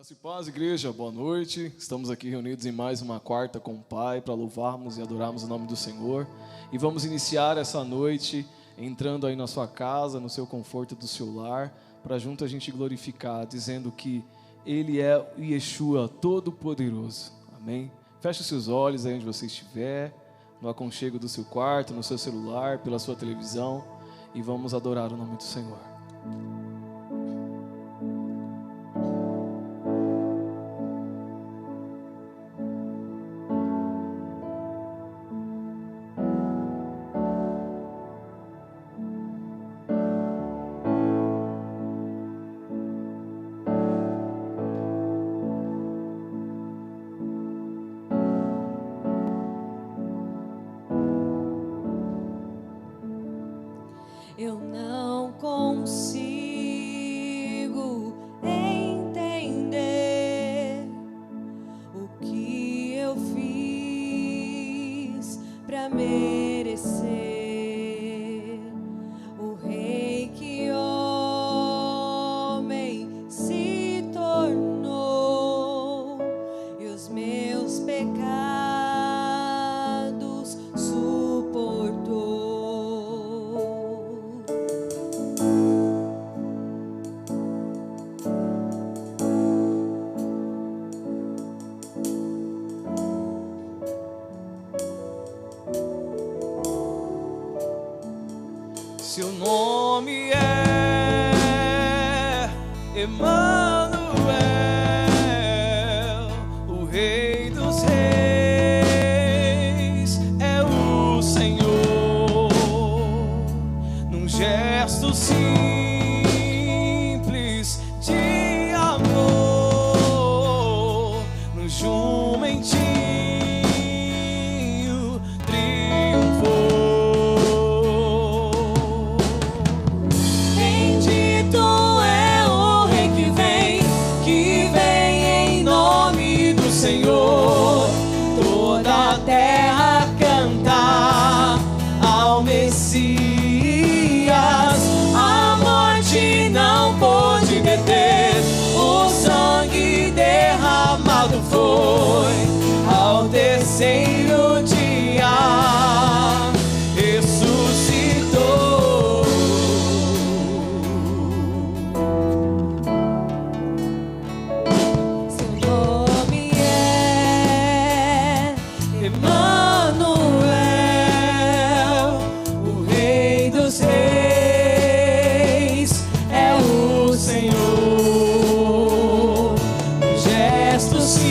Graça e paz, igreja, boa noite. Estamos aqui reunidos em mais uma quarta com o Pai para louvarmos e adorarmos o nome do Senhor. E vamos iniciar essa noite entrando aí na sua casa, no seu conforto do seu lar, para junto a gente glorificar, dizendo que Ele é o Yeshua Todo-Poderoso. Amém? Feche os seus olhos aí onde você estiver, no aconchego do seu quarto, no seu celular, pela sua televisão, e vamos adorar o nome do Senhor. Eu não consigo entender o que eu fiz para merecer o rei que homem se tornou e os meus pecados suportou. Seu nome é Emanuel, o Rei dos Reis é o Senhor. Num gesto simples de amor, no jumentinho triunfou. Senhor, toda a terra canta ao Messias. A morte não pôde deter, o sangue derramado foi ao terceiro dia. Ressuscitou. Seu nome Emanuel, o Rei dos Reis é o Senhor. Um gesto simples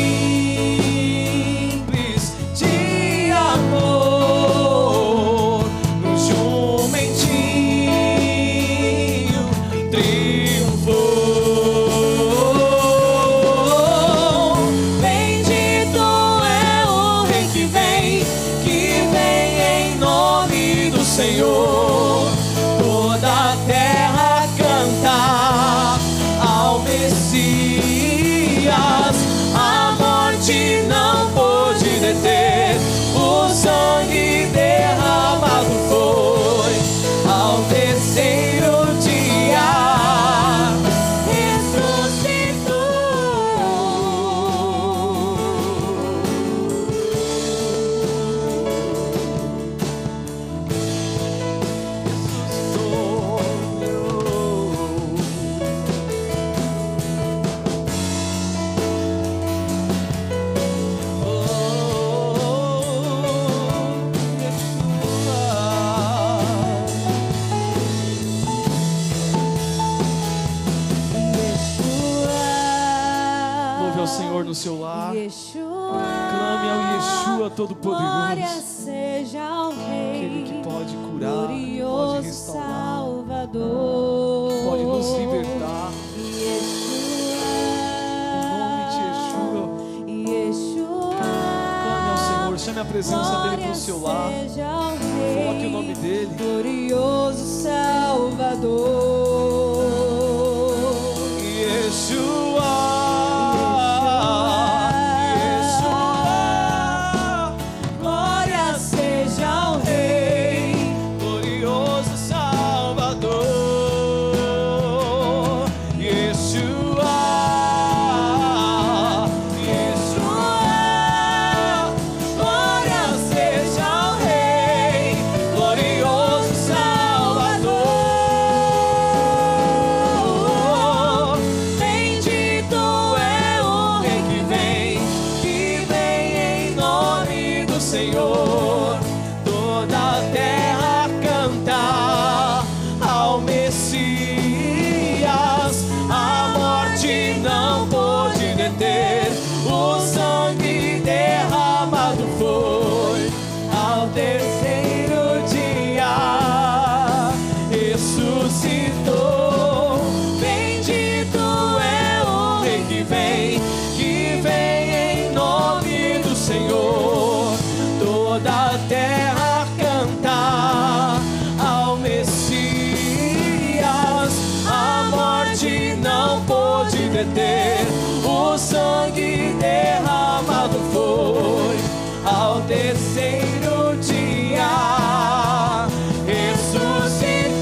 de amor, no jumentinho triunfou. Bendito é o Rei que vem em nome do Senhor. Toda a terra canta ao Messias. A morte não pôde deter, o sangue derramado foi ao terceiro dia. Louve ao Senhor no seu lar. Yeshua, Clame ao Yeshua glória Todo-Poderoso, seja ao Rei, aquele que pode curar, pode glorioso restaurar, Salvador, pode nos libertar. O nome de Yeshua. Clame ao Senhor, chame a presença dele para o seu lar. Coloque o nome dele. Glorioso Salvador. Yeshua. Glória seja ao Rei, Glorioso Salvador. Yeshua. verter. O sangue derramado foi ao terceiro dia, ressuscitou.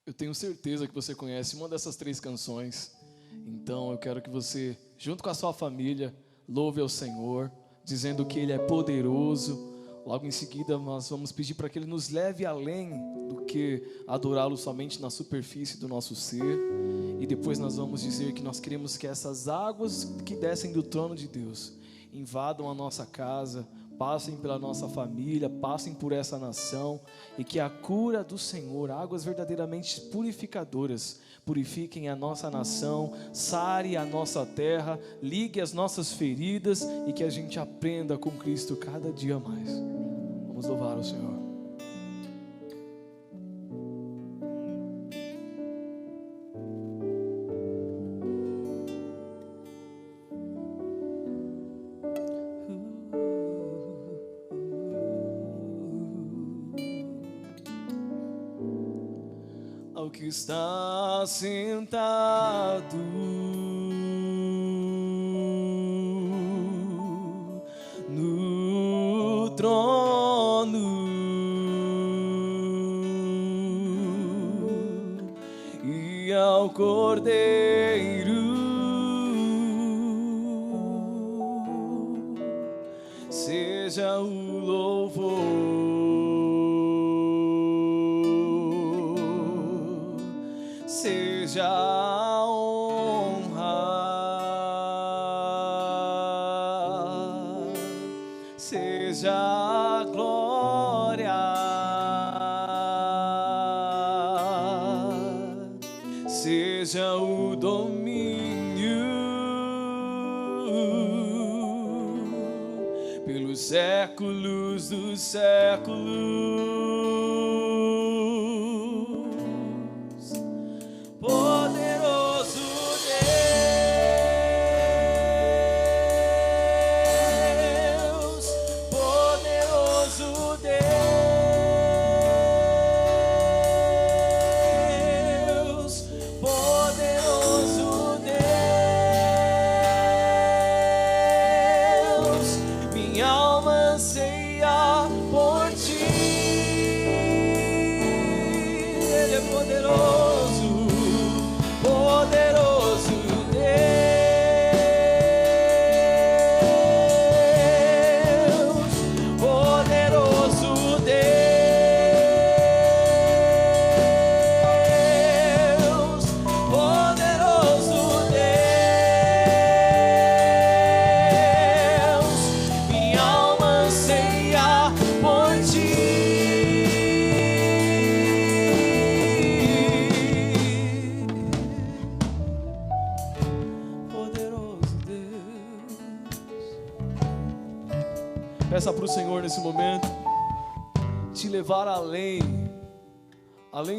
Eu tenho certeza que você conhece uma dessas 3 canções. Então eu quero que você, junto com a sua família, louve ao Senhor, dizendo que Ele é poderoso. Logo em seguida nós vamos pedir para que Ele nos leve além do que adorá-lo somente na superfície do nosso ser. E depois nós vamos dizer que nós queremos que essas águas que descem do trono de Deus invadam a nossa casa, passem pela nossa família, passem por essa nação, e que a cura do Senhor, águas verdadeiramente purificadoras, purifiquem a nossa nação, sare a nossa terra, ligue as nossas feridas, e que a gente aprenda com Cristo cada dia mais. Vamos louvar o Senhor. Ao que está sentado no trono, e ao Cordeiro seja o louvor. Seja a honra, seja a glória, seja o domínio pelos séculos dos séculos. Peça para o Senhor nesse momento te levar além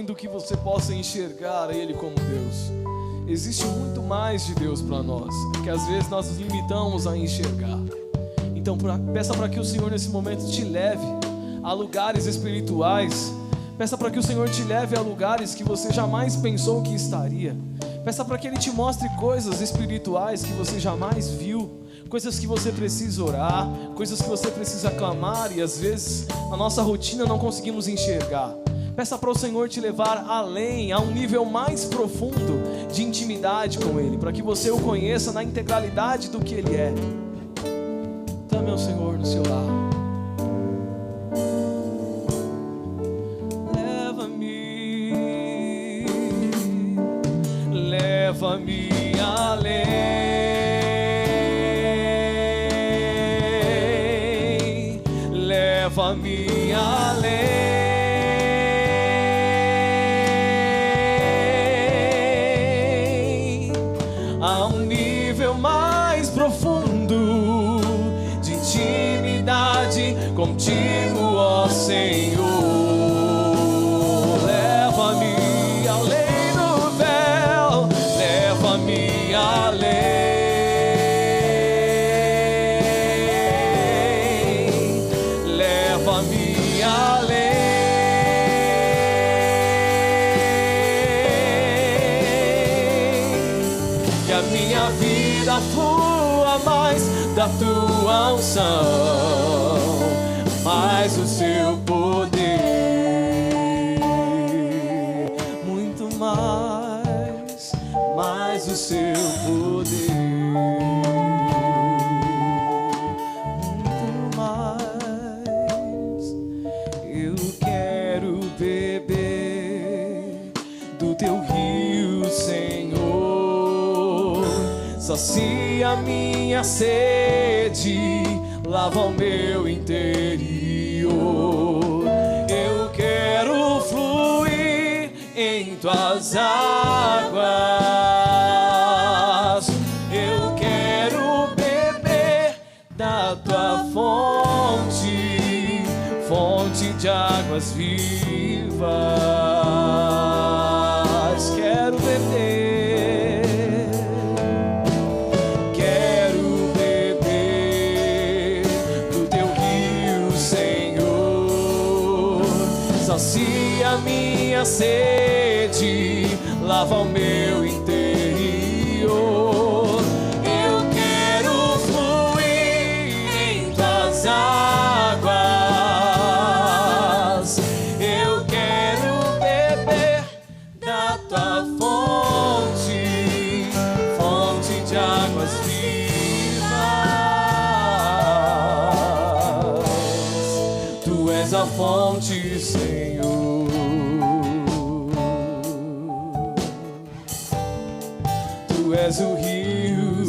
do que você possa enxergar Ele como Deus. Existe muito mais de Deus para nós, que às vezes nós nos limitamos a enxergar. Então peça para que o Senhor nesse momento te leve a lugares espirituais. Peça para que o Senhor te leve a lugares que você jamais pensou que estaria. Peça para que Ele te mostre coisas espirituais que você jamais viu, coisas que você precisa orar, coisas que você precisa clamar, e às vezes na nossa rotina não conseguimos enxergar. Peça para o Senhor te levar além, a um nível mais profundo de intimidade com Ele, para que você o conheça na integralidade do que Ele é. Clame ao Senhor no seu lar. Leva-me além, leva-me além, Senhor. Leva-me além do véu, leva-me além, leva-me além. Que a minha vida flua mais da tua unção, mais o seu poder, muito mais o seu poder, muito mais. Eu quero beber do teu rio, Senhor, sacia minha sede, lava o meu interior. Eu quero fluir em tuas águas. Eu quero beber da tua fonte, fonte de águas vivas. Quero beber, quero beber do teu rio, Senhor. Sacia minha sede, lava o meu interior. Eu quero fluir em tuas águas. Eu quero beber da tua fonte, fonte de águas vivas. Tu és a fonte, Senhor. Tu és o rio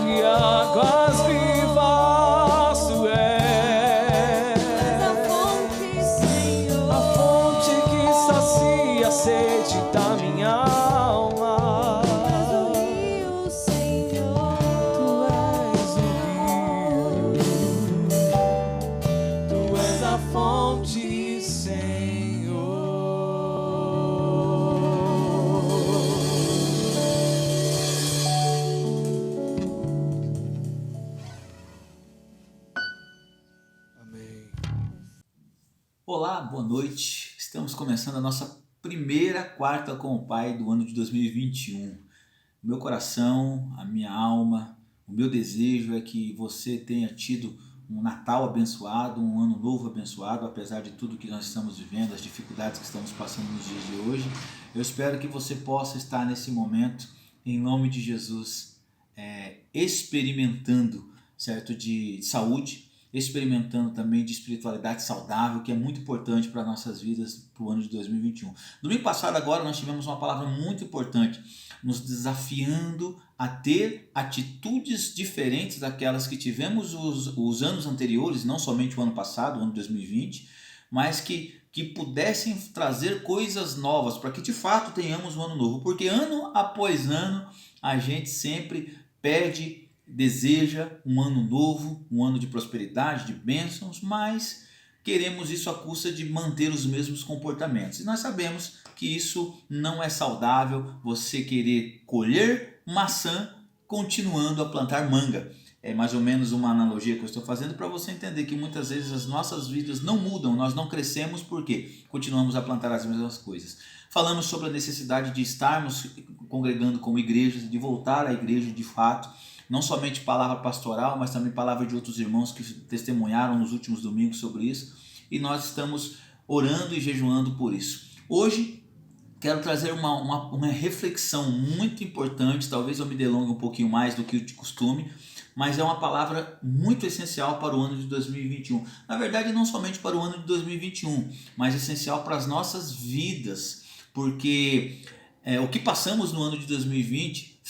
de águas vivas. Tu és a fonte, Senhor. a fonte que sacia a sede da minha alma. Tu és o rio, Senhor. Tu és o rio, tu és a fonte, Senhor. Amém. Olá, boa noite. Estamos começando a nossa primeira quarta com o Pai do ano de 2021. O meu coração, a minha alma, o meu desejo é que você tenha tido um Natal abençoado, um ano novo abençoado, apesar de tudo que nós estamos vivendo, as dificuldades que estamos passando nos dias de hoje. Eu espero que você possa estar nesse momento, em nome de Jesus, experimentando, certo, de saúde, experimentando também de espiritualidade saudável, que é muito importante para nossas vidas para o ano de 2021. Domingo passado agora nós tivemos uma palavra muito importante, nos desafiando a ter atitudes diferentes daquelas que tivemos os anos anteriores, não somente o ano passado, o ano de 2020, mas que pudessem trazer coisas novas, para que de fato tenhamos um ano novo, porque ano após ano a gente sempre pede, deseja um ano novo, um ano de prosperidade, de bênçãos, mas queremos isso à custa de manter os mesmos comportamentos. E nós sabemos que isso não é saudável, você querer colher maçã continuando a plantar manga. É mais ou menos uma analogia que eu estou fazendo para você entender que muitas vezes as nossas vidas não mudam, nós não crescemos porque continuamos a plantar as mesmas coisas. Falamos sobre a necessidade de estarmos congregando como igreja, de voltar à igreja de fato, não somente palavra pastoral, mas também palavra de outros irmãos que testemunharam nos últimos domingos sobre isso, e nós estamos orando e jejuando por isso. Hoje quero trazer uma reflexão muito importante, talvez eu me delongue um pouquinho mais do que de costume, mas é uma palavra muito essencial para o ano de 2021. Na verdade, não somente para o ano de 2021, mas essencial para as nossas vidas, porque o que passamos no ano de 2020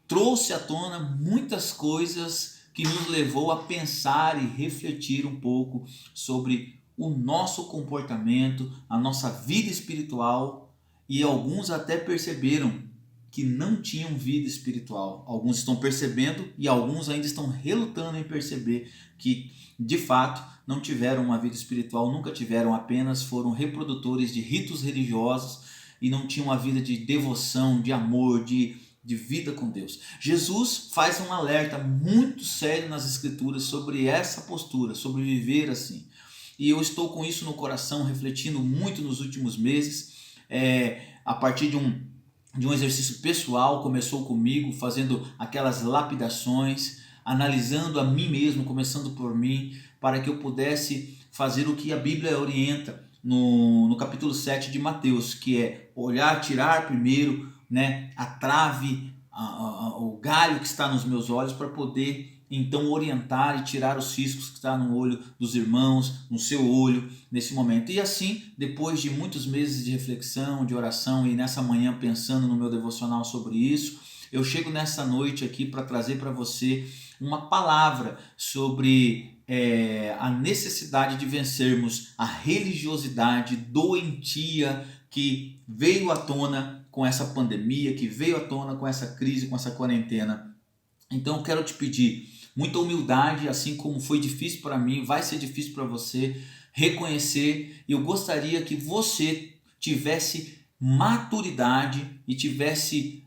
trouxe à tona muitas coisas que nos levou a pensar e refletir um pouco sobre o nosso comportamento, a nossa vida espiritual, e alguns até perceberam que não tinham vida espiritual. Alguns estão percebendo e alguns ainda estão relutando em perceber que, de fato, não tiveram uma vida espiritual, nunca tiveram, apenas foram reprodutores de ritos religiosos e não tinham uma vida de devoção, de amor, de vida com Deus. Jesus faz um alerta muito sério nas Escrituras sobre essa postura, sobre viver assim. E eu estou com isso no coração, refletindo muito nos últimos meses, a partir de um exercício pessoal. Começou comigo, fazendo aquelas lapidações, analisando a mim mesmo, começando por mim, para que eu pudesse fazer o que a Bíblia orienta no capítulo 7 de Mateus, que é olhar, tirar primeiro, né, a trave, o galho que está nos meus olhos, para poder então orientar e tirar os ciscos que está no olho dos irmãos, no seu olho, nesse momento. E assim, depois de muitos meses de reflexão, de oração, e nessa manhã pensando no meu devocional sobre isso, eu chego nessa noite aqui para trazer para você uma palavra sobre a necessidade de vencermos a religiosidade doentia que veio à tona com essa pandemia, que veio à tona com essa crise, com essa quarentena. Então eu quero te pedir muita humildade, assim como foi difícil para mim, vai ser difícil para você reconhecer. Eu gostaria que você tivesse maturidade e tivesse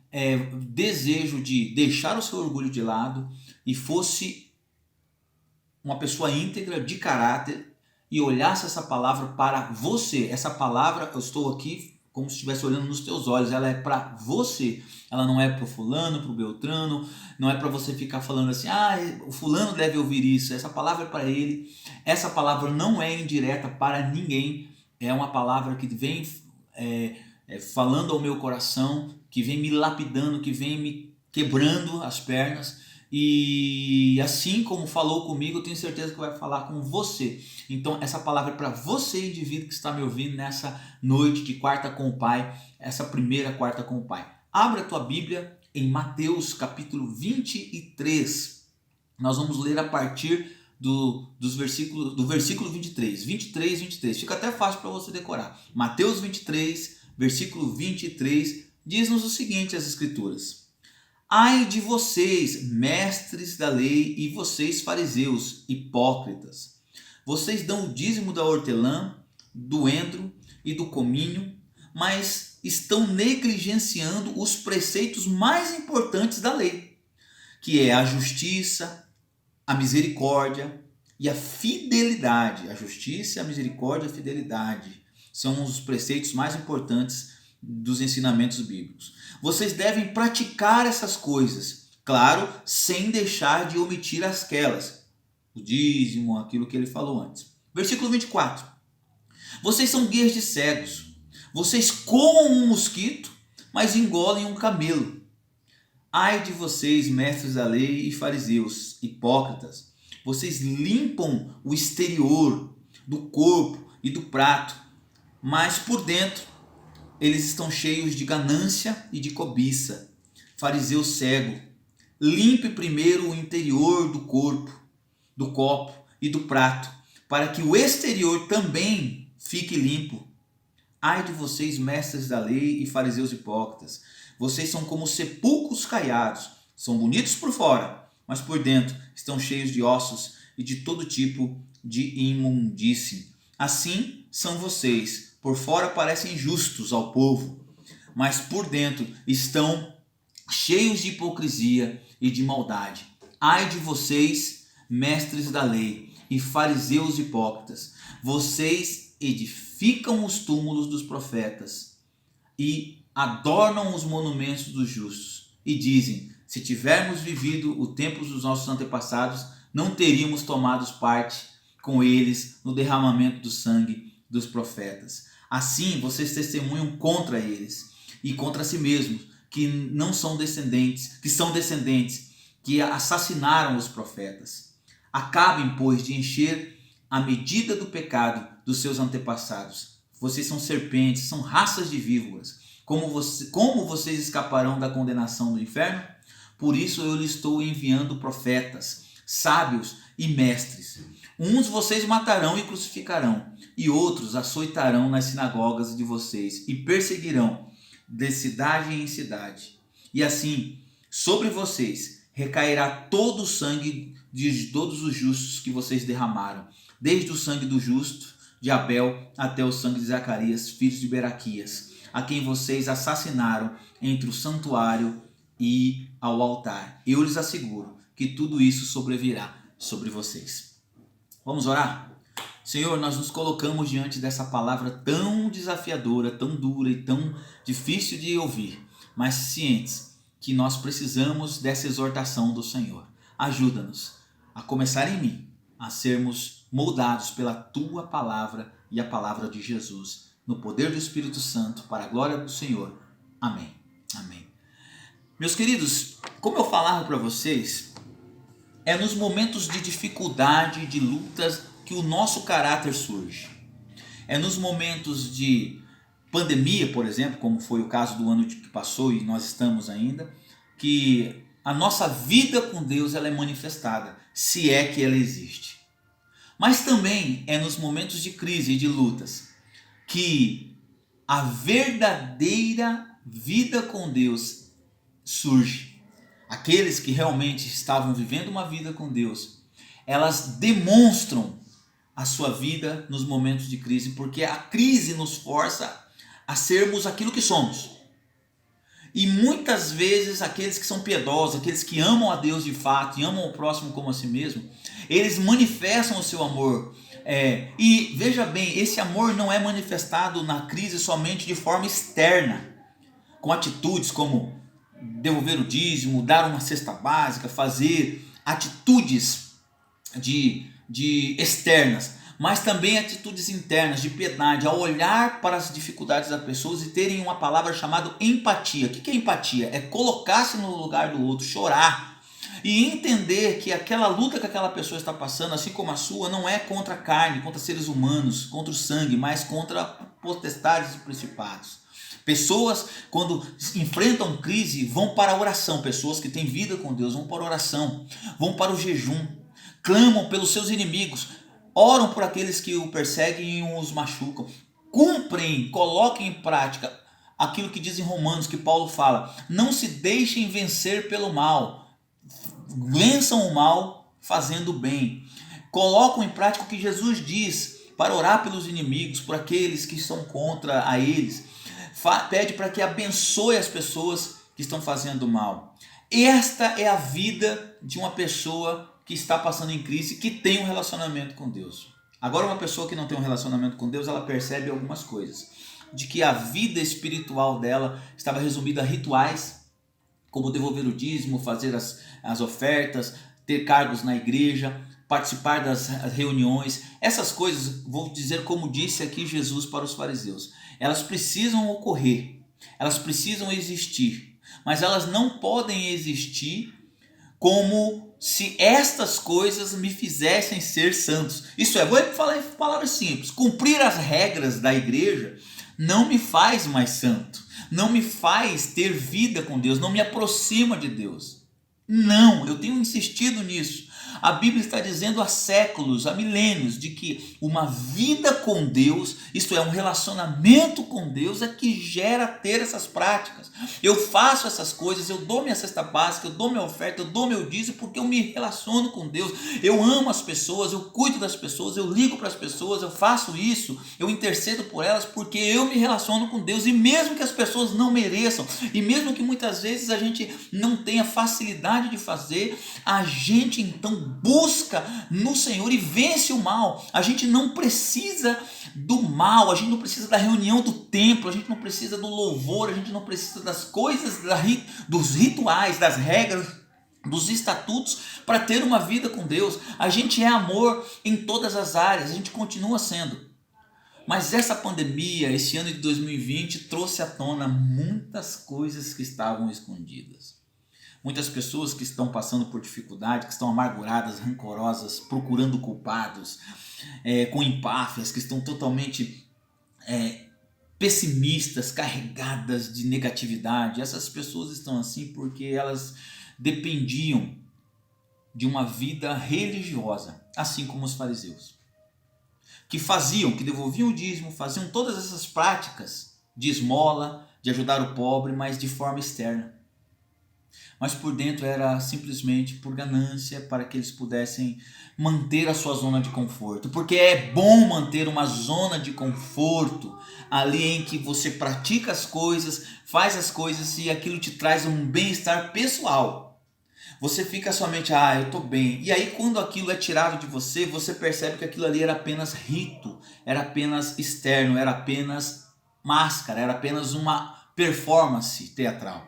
desejo de deixar o seu orgulho de lado e fosse uma pessoa íntegra, de caráter, e olhasse essa palavra para você. Essa palavra, eu estou aqui como se estivesse olhando nos teus olhos, ela é para você. Ela não é para o fulano, para o beltrano, não é para você ficar falando assim, o fulano deve ouvir isso. Essa palavra é para ele. Essa palavra não é indireta para ninguém, é uma palavra que vem falando ao meu coração, que vem me lapidando, que vem me quebrando as pernas. E assim como falou comigo, eu tenho certeza que vai falar com você. Então essa palavra é para você, indivíduo que está me ouvindo nessa noite de Quarta com o Pai, essa primeira Quarta com o Pai. Abra a tua Bíblia em Mateus capítulo 23. Nós vamos ler a partir do versículo 23. 23. Fica até fácil para você decorar. Mateus 23, versículo 23, diz-nos o seguinte, as Escrituras: Ai de vocês, mestres da lei, e vocês, fariseus, hipócritas! Vocês dão o dízimo da hortelã, do endro e do cominho, mas estão negligenciando os preceitos mais importantes da lei, que é a justiça, a misericórdia e a fidelidade. A justiça, a misericórdia e a fidelidade são os preceitos mais importantes dos ensinamentos bíblicos. Vocês devem praticar essas coisas, claro, sem deixar de omitir aquelas, o dízimo, aquilo que ele falou antes. Versículo 24. Vocês são guias de cegos. Vocês comam um mosquito, mas engolem um camelo. Ai de vocês, mestres da lei e fariseus, hipócritas! Vocês limpam o exterior do corpo e do prato, mas por dentro eles estão cheios de ganância e de cobiça. Fariseu cego, limpe primeiro o interior do corpo, do copo e do prato, para que o exterior também fique limpo. Ai de vocês, mestres da lei e fariseus hipócritas! Vocês são como sepulcros caiados, são bonitos por fora, mas por dentro estão cheios de ossos e de todo tipo de imundície. Assim são vocês, por fora parecem justos ao povo, mas por dentro estão cheios de hipocrisia e de maldade. Ai de vocês, mestres da lei e fariseus hipócritas! Vocês edificam os túmulos dos profetas e adornam os monumentos dos justos e dizem: se tivermos vivido o tempo dos nossos antepassados, não teríamos tomado parte com eles no derramamento do sangue dos profetas. Assim vocês testemunham contra eles e contra si mesmos, que não são descendentes, que são descendentes que assassinaram os profetas. Acabem, pois, de encher a medida do pecado dos seus antepassados. Vocês são serpentes, são raças de víboras. Como vocês escaparão da condenação do inferno? Por isso eu lhes estou enviando profetas, sábios e mestres. Uns vocês matarão e crucificarão, e outros açoitarão nas sinagogas de vocês e perseguirão de cidade em cidade. E assim, sobre vocês recairá todo o sangue de todos os justos que vocês derramaram, desde o sangue do justo de Abel até o sangue de Zacarias, filho de Beraquias, a quem vocês assassinaram entre o santuário e ao altar. Eu lhes asseguro que tudo isso sobrevirá sobre vocês. Vamos orar? Senhor, nós nos colocamos diante dessa palavra tão desafiadora, tão dura e tão difícil de ouvir, mas cientes que nós precisamos dessa exortação do Senhor. Ajuda-nos a começar em mim, a sermos moldados pela Tua palavra e a palavra de Jesus, no poder do Espírito Santo, para a glória do Senhor. Amém. Amém. Meus queridos, como eu falava para vocês, é nos momentos de dificuldade, de lutas, que o nosso caráter surge. É nos momentos de pandemia, por exemplo, como foi o caso do ano que passou e nós estamos ainda, que a nossa vida com Deus ela é manifestada, se é que ela existe. Mas também é nos momentos de crise e de lutas que a verdadeira vida com Deus surge. Aqueles que realmente estavam vivendo uma vida com Deus, elas demonstram a sua vida nos momentos de crise, porque a crise nos força a sermos aquilo que somos. E muitas vezes aqueles que são piedosos, aqueles que amam a Deus de fato e amam o próximo como a si mesmo, eles manifestam o seu amor. E veja bem, esse amor não é manifestado na crise somente de forma externa, com atitudes como devolver o dízimo, dar uma cesta básica, fazer atitudes de externas, mas também atitudes internas de piedade, ao olhar para as dificuldades das pessoas e terem uma palavra chamada empatia. O que é empatia? É colocar-se no lugar do outro, chorar e entender que aquela luta que aquela pessoa está passando, assim como a sua, não é contra a carne, contra seres humanos, contra o sangue, mas contra potestades e principados. Pessoas, quando enfrentam crise, vão para a oração. Pessoas que têm vida com Deus vão para a oração, vão para o jejum, clamam pelos seus inimigos, oram por aqueles que o perseguem e os machucam, cumprem, colocam em prática aquilo que diz em Romanos, que Paulo fala: não se deixem vencer pelo mal, vençam o mal fazendo o bem. Colocam em prática o que Jesus diz para orar pelos inimigos, por aqueles que estão contra a eles. Pede para que abençoe as pessoas que estão fazendo mal. Esta é a vida de uma pessoa que está passando em crise, que tem um relacionamento com Deus. Agora, uma pessoa que não tem um relacionamento com Deus, ela percebe algumas coisas. De que a vida espiritual dela estava resumida a rituais, como devolver o dízimo, fazer as ofertas, ter cargos na igreja, participar das reuniões. Essas coisas, vou dizer como disse aqui Jesus para os fariseus, elas precisam ocorrer, elas precisam existir, mas elas não podem existir como se estas coisas me fizessem ser santos. Isso é, vou falar em palavras simples, cumprir as regras da igreja não me faz mais santo, não me faz ter vida com Deus, não me aproxima de Deus. Não, eu tenho insistido nisso. A Bíblia está dizendo há séculos, há milênios, de que uma vida com Deus, isto é, um relacionamento com Deus, é que gera ter essas práticas. Eu faço essas coisas, eu dou minha cesta básica, eu dou minha oferta, eu dou meu dízimo, porque eu me relaciono com Deus. Eu amo as pessoas, eu cuido das pessoas, eu ligo para as pessoas, eu faço isso, eu intercedo por elas, porque eu me relaciono com Deus. E mesmo que as pessoas não mereçam, e mesmo que muitas vezes a gente não tenha facilidade de fazer, a gente então busca no Senhor e vence o mal. A gente não precisa do mal, a gente não precisa da reunião do templo, a gente não precisa do louvor, a gente não precisa das coisas, dos rituais, das regras, dos estatutos para ter uma vida com Deus. A gente é amor em todas as áreas, a gente continua sendo. Mas essa pandemia, esse ano de 2020, trouxe à tona muitas coisas que estavam escondidas. Muitas pessoas que estão passando por dificuldade, que estão amarguradas, rancorosas, procurando culpados, com empáfias, que estão totalmente pessimistas, carregadas de negatividade. Essas pessoas estão assim porque elas dependiam de uma vida religiosa, assim como os fariseus, que devolviam o dízimo, faziam todas essas práticas de esmola, de ajudar o pobre, mas de forma externa. mas por dentro era simplesmente por ganância, para que eles pudessem manter a sua zona de conforto. Porque é bom manter uma zona de conforto ali em que você pratica as coisas, faz as coisas e aquilo te traz um bem-estar pessoal. Você fica somente, eu estou bem. E aí quando aquilo é tirado de você, você percebe que aquilo ali era apenas rito, era apenas externo, era apenas máscara, era apenas uma performance teatral.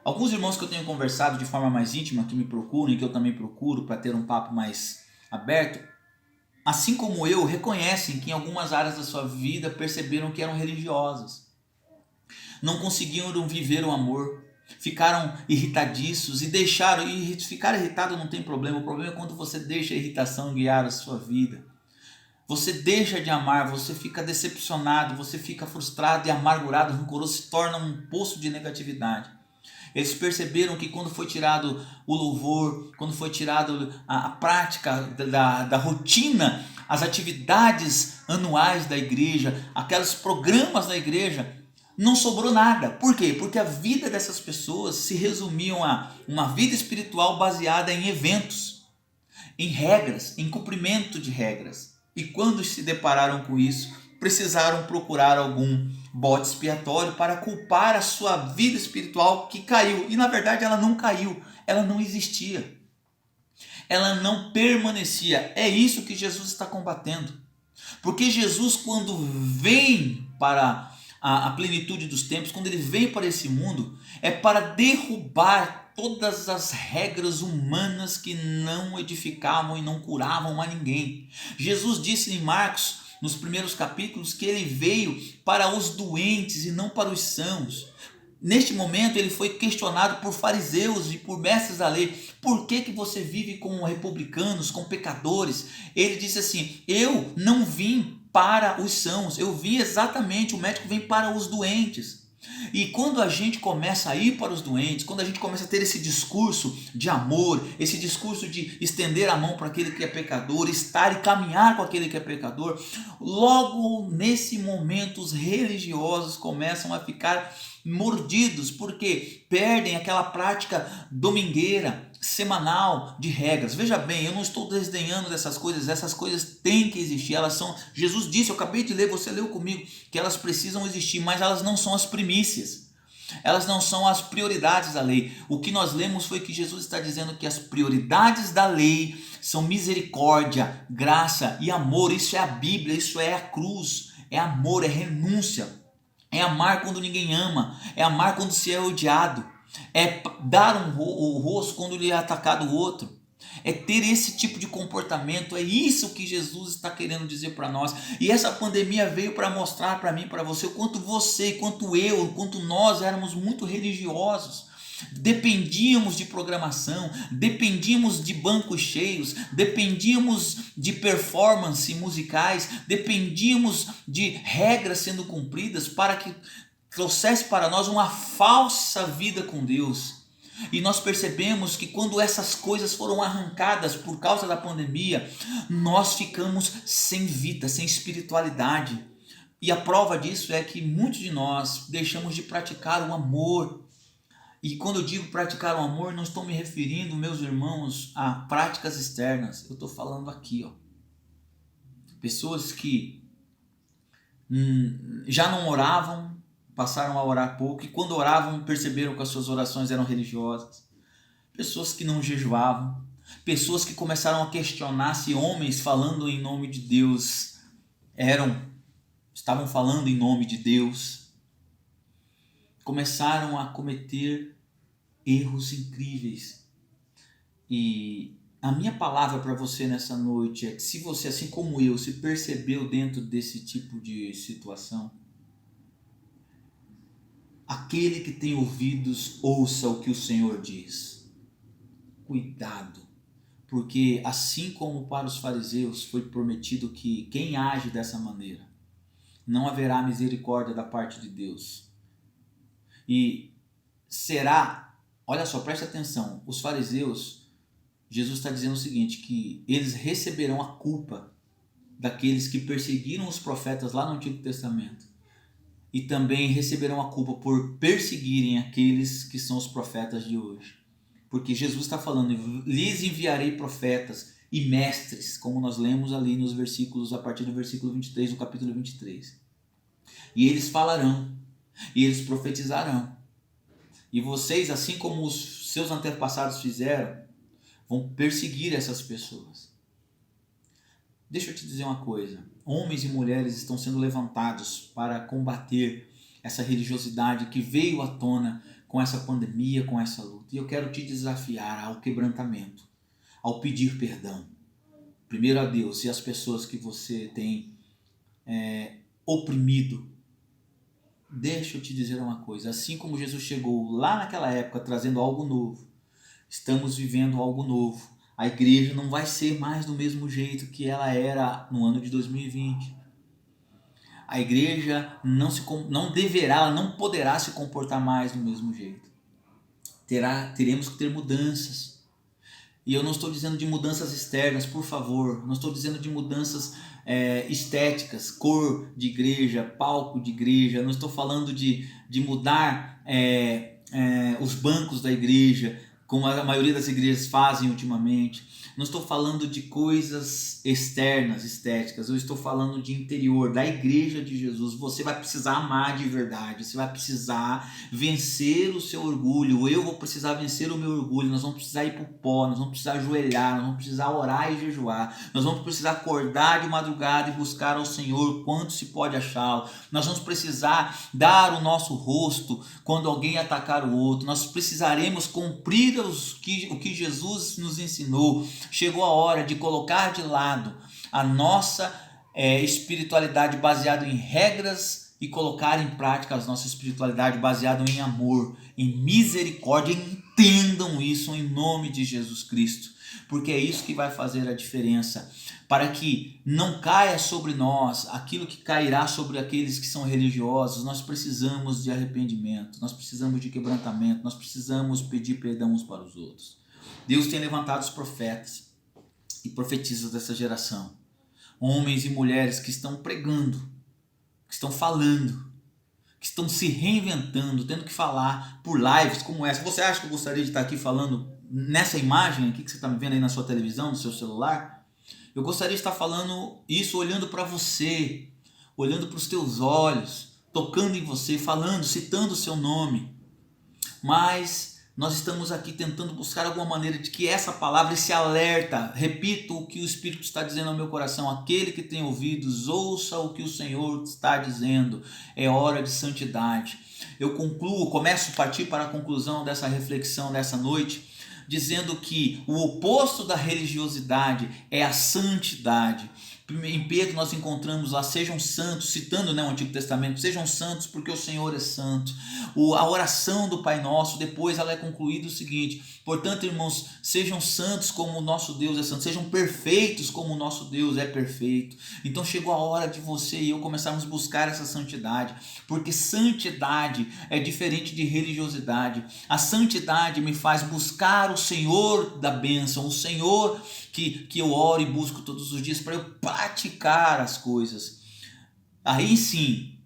Alguns irmãos que eu tenho conversado de forma mais íntima, que me procuram e que eu também procuro para ter um papo mais aberto, assim como eu, reconhecem que em algumas áreas da sua vida perceberam que eram religiosos. Não conseguiram viver o amor, ficaram irritadiços e deixaram, e ficar irritado não tem problema, o problema é quando você deixa a irritação guiar a sua vida. Você deixa de amar, você fica decepcionado, você fica frustrado e amargurado, rancoroso, se torna um poço de negatividade. Eles perceberam que quando foi tirado o louvor, quando foi tirado a prática da rotina, as atividades anuais da igreja, aqueles programas da igreja, não sobrou nada. Por quê? Porque a vida dessas pessoas se resumiam a uma vida espiritual baseada em eventos, em regras, em cumprimento de regras. E quando se depararam com isso, precisaram procurar algum bode expiatório para culpar a sua vida espiritual que caiu. E na verdade ela não caiu, ela não existia. Ela não permanecia. É isso que Jesus está combatendo. Porque Jesus, quando vem para a plenitude dos tempos, quando ele vem para esse mundo, é para derrubar todas as regras humanas que não edificavam e não curavam a ninguém. Jesus disse em Marcos, nos primeiros capítulos, que ele veio para os doentes e não para os sãos. Neste momento ele foi questionado por fariseus e por mestres da lei. Por que você vive com republicanos, com pecadores? Ele disse assim, eu não vim para os sãos, eu vim exatamente, o médico vem para os doentes. E quando a gente começa a ir para os doentes, quando a gente começa a ter esse discurso de amor, esse discurso de estender a mão para aquele que é pecador, estar e caminhar com aquele que é pecador, logo nesse momento os religiosos começam a ficar mordidos, porque perdem aquela prática domingueira, semanal de regras. Veja bem, eu não estou desdenhando dessas coisas, essas coisas têm que existir, elas são, Jesus disse, eu acabei de ler, você leu comigo, que elas precisam existir, mas elas não são as primícias, elas não são as prioridades da lei. O que nós lemos foi que Jesus está dizendo que as prioridades da lei são misericórdia, graça e amor. Isso é a Bíblia, isso é a cruz, é amor, é renúncia. É amar quando ninguém ama, é amar quando se é odiado, é dar o rosto quando lhe é atacado o outro, é ter esse tipo de comportamento. É isso que Jesus está querendo dizer para nós. E essa pandemia veio para mostrar para mim, para você, o quanto você, quanto eu, quanto nós éramos muito religiosos. Dependíamos de programação, dependíamos de bancos cheios, dependíamos de performance musicais, dependíamos de regras sendo cumpridas para que trouxesse para nós uma falsa vida com Deus. E nós percebemos que quando essas coisas foram arrancadas por causa da pandemia, nós ficamos sem vida, sem espiritualidade. E a prova disso é que muitos de nós deixamos de praticar o amor. E quando eu digo praticar o amor, não estou me referindo, meus irmãos, a práticas externas. Eu estou falando aqui, pessoas que já não oravam, passaram a orar pouco, e quando oravam perceberam que as suas orações eram religiosas. Pessoas que não jejuavam, pessoas que começaram a questionar se homens falando em nome de Deus estavam falando em nome de Deus. Começaram a cometer erros incríveis. E a minha palavra para você nessa noite é que se você, assim como eu, se percebeu dentro desse tipo de situação, aquele que tem ouvidos, ouça o que o Senhor diz. Cuidado, porque assim como para os fariseus foi prometido que quem age dessa maneira, não haverá misericórdia da parte de Deus. E será, olha só, preste atenção, os fariseus, Jesus está dizendo o seguinte, que eles receberão a culpa daqueles que perseguiram os profetas lá no Antigo Testamento. e também receberão a culpa por perseguirem aqueles que são os profetas de hoje. Porque Jesus está falando, lhes enviarei profetas e mestres, como nós lemos ali nos versículos, a partir do versículo 23, do capítulo 23. E eles falarão, e eles profetizarão. E vocês, assim como os seus antepassados fizeram, vão perseguir essas pessoas. Deixa eu te dizer uma coisa. Homens e mulheres estão sendo levantados para combater essa religiosidade que veio à tona com essa pandemia, com essa luta. E eu quero te desafiar ao quebrantamento, ao pedir perdão. Primeiro a Deus e as pessoas que você tem oprimido. Deixa eu te dizer uma coisa. Assim como Jesus chegou lá naquela época trazendo algo novo, estamos vivendo algo novo. A igreja não vai ser mais do mesmo jeito que ela era no ano de 2020. A igreja não deverá, ela não poderá se comportar mais do mesmo jeito. Teremos que ter mudanças. E eu não estou dizendo de mudanças externas, por favor. Não estou dizendo de mudanças estéticas, cor de igreja, palco de igreja. Não estou falando de mudar os bancos da igreja, como a maioria das igrejas fazem ultimamente. Não estou falando de coisas externas, estéticas. Eu estou falando de interior, da igreja de Jesus. Você vai precisar amar de verdade. Você vai precisar vencer o seu orgulho. Eu vou precisar vencer o meu orgulho. Nós vamos precisar ir para o pó. Nós vamos precisar ajoelhar. Nós vamos precisar orar e jejuar. Nós vamos precisar acordar de madrugada e buscar ao Senhor quanto se pode achá-lo. Nós vamos precisar dar o nosso rosto quando alguém atacar o outro. Nós precisaremos cumprir o que Jesus nos ensinou. Chegou a hora de colocar de lado a nossa espiritualidade baseada em regras e colocar em prática a nossa espiritualidade baseada em amor, em misericórdia. Entendam isso em nome de Jesus Cristo, porque é isso que vai fazer a diferença, para que não caia sobre nós aquilo que cairá sobre aqueles que são religiosos. Nós precisamos de arrependimento, nós precisamos de quebrantamento, nós precisamos pedir perdão uns para os outros. Deus tem levantado os profetas e profetisas dessa geração, homens e mulheres que estão pregando, que estão falando, que estão se reinventando, tendo que falar por lives como essa. Você acha que eu gostaria de estar aqui falando nessa imagem aqui que você está me vendo aí na sua televisão, no seu celular? Eu gostaria de estar falando isso olhando para você, olhando para os teus olhos, tocando em você, falando, citando o seu nome. Mas nós estamos aqui tentando buscar alguma maneira de que essa palavra, esse alerta, repito o que o Espírito está dizendo ao meu coração, aquele que tem ouvidos, ouça o que o Senhor está dizendo, é hora de santidade. Eu começo a partir para a conclusão dessa reflexão dessa noite, dizendo que o oposto da religiosidade é a santidade. Em Pedro nós encontramos lá, sejam santos, citando o Antigo Testamento, sejam santos porque o Senhor é santo. A oração do Pai Nosso, depois ela é concluída o seguinte: portanto, irmãos, sejam santos como o nosso Deus é santo, sejam perfeitos como o nosso Deus é perfeito. Então chegou a hora de você e eu começarmos a buscar essa santidade, porque santidade é diferente de religiosidade. A santidade me faz buscar o Senhor da bênção, o Senhor que eu oro e busco todos os dias para eu praticar as coisas. Aí sim,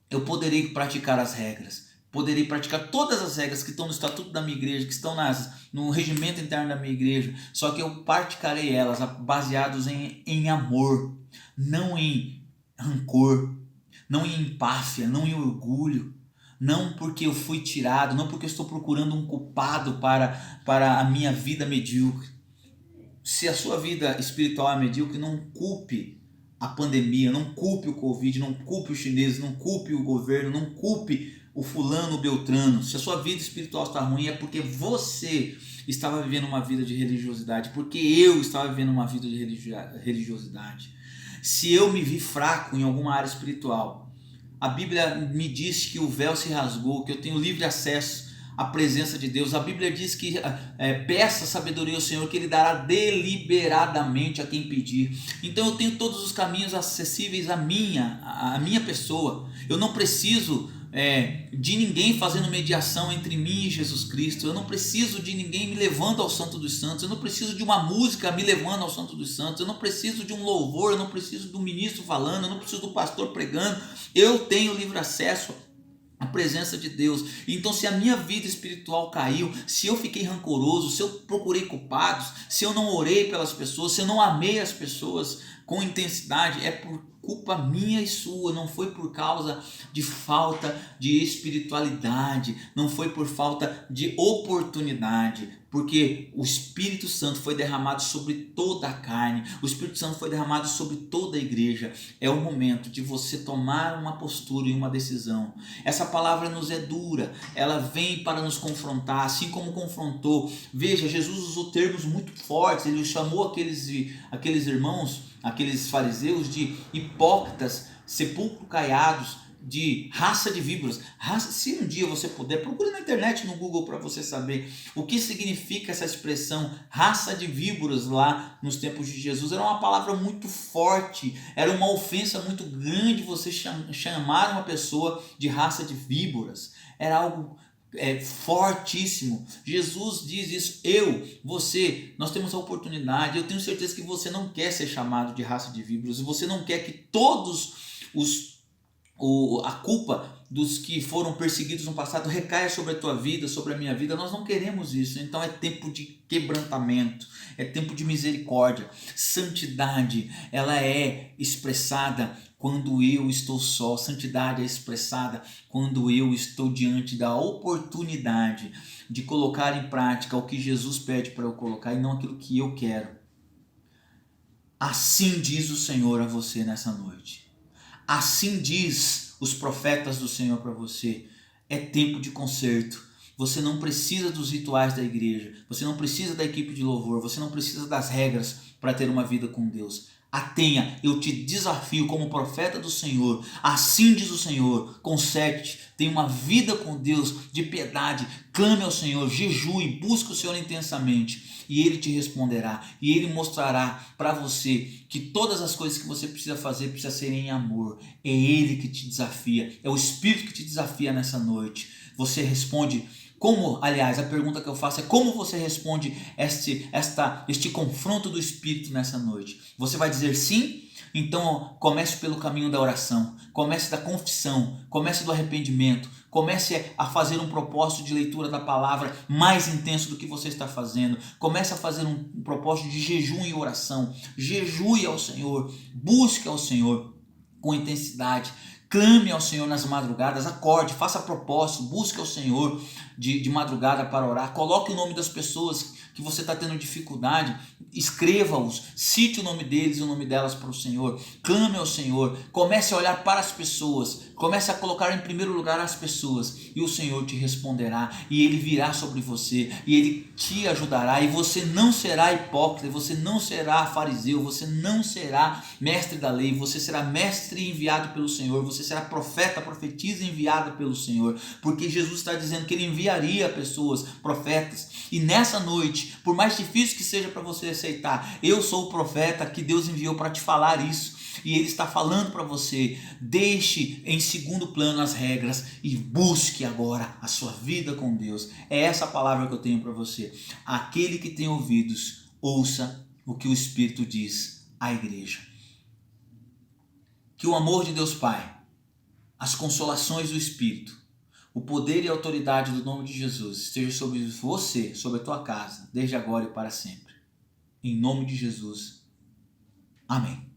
eu poderei praticar as regras, poderei praticar todas as regras que estão no estatuto da minha igreja, que estão no regimento interno da minha igreja, só que eu praticarei elas baseados em amor, não em rancor, não em empáfia, não em orgulho, não porque eu fui tirado, não porque eu estou procurando um culpado para a minha vida medíocre. Se a sua vida espiritual é medíocre, não culpe a pandemia, não culpe o Covid, não culpe os chineses, não culpe o governo, não culpe o fulano, o beltrano. Se a sua vida espiritual está ruim, é porque você estava vivendo uma vida de religiosidade, porque eu estava vivendo uma vida de religiosidade. Se eu me vi fraco em alguma área espiritual, a Bíblia me diz que o véu se rasgou, que eu tenho livre acesso a presença de Deus. A Bíblia diz que peça sabedoria ao Senhor, que Ele dará deliberadamente a quem pedir. Então eu tenho todos os caminhos acessíveis à minha pessoa. Eu não preciso de ninguém fazendo mediação entre mim e Jesus Cristo. Eu não preciso de ninguém me levando ao Santo dos Santos. Eu não preciso de uma música me levando ao Santo dos Santos. Eu não preciso de um louvor. Eu não preciso do ministro falando. Eu não preciso do pastor pregando. Eu tenho livre acesso a presença de Deus. Então, se a minha vida espiritual caiu, se eu fiquei rancoroso, se eu procurei culpados, se eu não orei pelas pessoas, se eu não amei as pessoas com intensidade, é por culpa minha e sua. Não foi por causa de falta de espiritualidade, não foi por falta de oportunidade, porque o Espírito Santo foi derramado sobre toda a carne, o Espírito Santo foi derramado sobre toda a igreja. É o momento de você tomar uma postura e uma decisão. Essa palavra nos é dura, ela vem para nos confrontar, assim como confrontou. Veja, Jesus usou termos muito fortes, ele chamou aqueles irmãos, aqueles fariseus, de hipócritas, sepulcro caiados, de raça de víboras. Se um dia você puder, procure na internet, no Google, para você saber o que significa essa expressão raça de víboras. Lá nos tempos de Jesus era uma palavra muito forte, era uma ofensa muito grande você chamar uma pessoa de raça de víboras. Era algo fortíssimo. Jesus diz isso: você, nós temos a oportunidade. Eu tenho certeza que você não quer ser chamado de raça de víboras, você não quer que todos a culpa dos que foram perseguidos no passado recaia sobre a tua vida, sobre a minha vida. Nós não queremos isso. Então é tempo de quebrantamento, é tempo de misericórdia. Santidade, ela é expressada quando eu estou só. Santidade é expressada quando eu estou diante da oportunidade de colocar em prática o que Jesus pede para eu colocar e não aquilo que eu quero. Assim diz o Senhor a você nessa noite. Assim diz os profetas do Senhor para você. É tempo de conserto. Você não precisa dos rituais da igreja. Você não precisa da equipe de louvor. Você não precisa das regras para ter uma vida com Deus. Atenha, eu te desafio como profeta do Senhor. Assim diz o Senhor: conserte, tenha uma vida com Deus de piedade, clame ao Senhor, jejue, busque o Senhor intensamente e Ele te responderá, e Ele mostrará para você que todas as coisas que você precisa fazer precisa ser em amor. É Ele que te desafia, é o Espírito que te desafia nessa noite. Você responde como, aliás, a pergunta que eu faço é: como você responde este confronto do Espírito nessa noite? Você vai dizer sim? Então comece pelo caminho da oração, comece da confissão, comece do arrependimento, comece a fazer um propósito de leitura da palavra mais intenso do que você está fazendo, comece a fazer um propósito de jejum e oração, jejue ao Senhor, busque ao Senhor com intensidade. Clame ao Senhor nas madrugadas, acorde, faça propósito, busque ao Senhor de madrugada para orar. Coloque o nome das pessoas que você está tendo dificuldade, escreva-os, cite o nome deles e o nome delas para o Senhor. Clame ao Senhor, comece a olhar para as pessoas, comece a colocar em primeiro lugar as pessoas e o Senhor te responderá e Ele virá sobre você e Ele te ajudará e você não será hipócrita, você não será fariseu, você não será mestre da lei, você será mestre enviado pelo Senhor, você será profeta, profetisa enviada pelo Senhor, porque Jesus está dizendo que Ele enviaria pessoas, profetas. E nessa noite, por mais difícil que seja para você aceitar, eu sou o profeta que Deus enviou para te falar isso. E Ele está falando para você: deixe em segundo plano as regras e busque agora a sua vida com Deus. É essa palavra que eu tenho para você. Aquele que tem ouvidos, ouça o que o Espírito diz à igreja. Que o amor de Deus Pai, as consolações do Espírito, o poder e a autoridade do nome de Jesus esteja sobre você, sobre a tua casa, desde agora e para sempre. Em nome de Jesus. Amém.